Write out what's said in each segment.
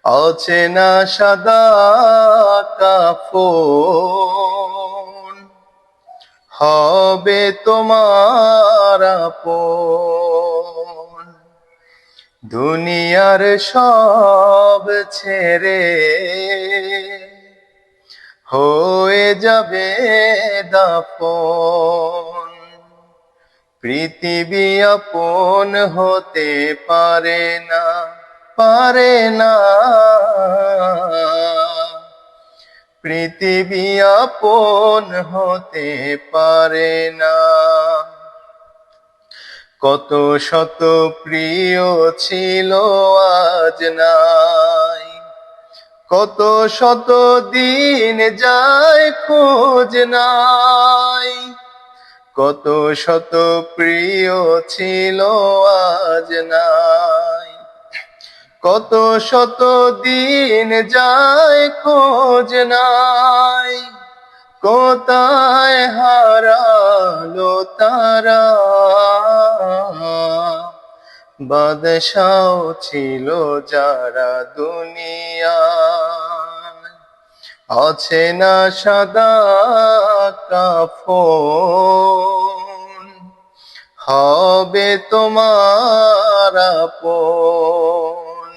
অচেনা সাদা কাফন হবে তোমার আপন। দুনিয়ার সব ছেড়ে হয়ে যাবে দাফন। পৃথিবী আপন হতে পারে না, পারে না। পৃথিবী আপন হতে পারে না। কত শত প্রিয় ছিল আজ নাই, কত শত দিন যায় খোঁজ নাই। কত শত প্রিয় ছিল আজ নাই, কত শত দিন যায় খোঁজ নাই। কোথায় হারালো তারা, বাদশাও ছিল যারা দুনিয়ায়। অচেনা সাদা কাফন হবে তোমার আপন।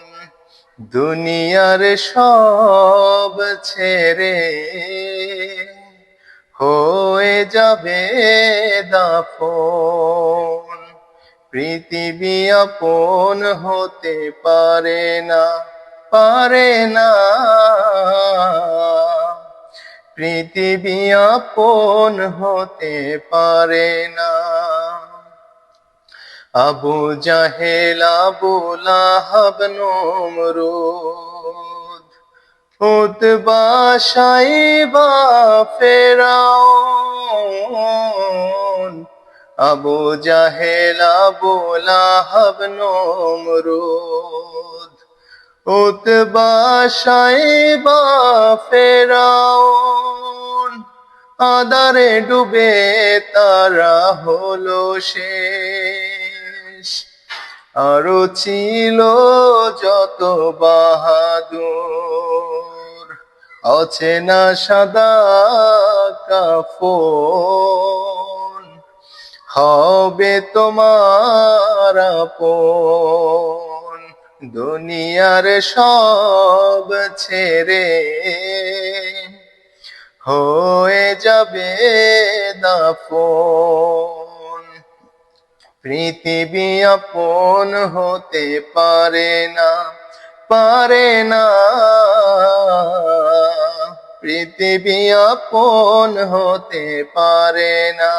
দুনিয়ার সব ছেড়ে হয়ে যাবে দাফন। পৃথিবী আপন হতে পারে না, পারে না। পৃথিবী আপন হতে পারে না। আবু জাহেল, আবু লাহাব, নমরুদ, উতবা, শাইবা, ফেরাউন। আবু জাহেল, আবু লাহাব, নমরুদ, উতবা, শাইবা, ফেরাউন। আঁধারে ডুবে তারা হলো শেষ, আরো ছিল যত বাহাদুর। অচেনা সাদা কাফন হবে তোমার আপন। দুনিয়ার সব ছেড়ে হয়ে যাবে দাফন। পৃথিবী আপন হতে পারে না, পারে না। পৃথিবী আপন হতে পারে না।